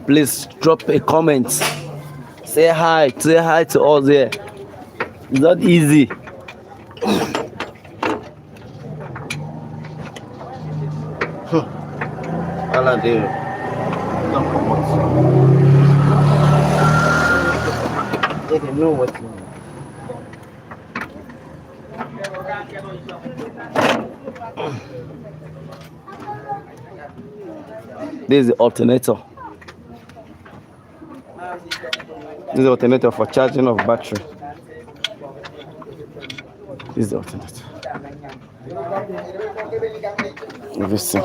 Please drop a comment. Say hi to us here. It's not easy. All there. Don't come out. They don't know what you mean. This is the alternator. This is the alternator for charging of battery. This is the alternator. Everything.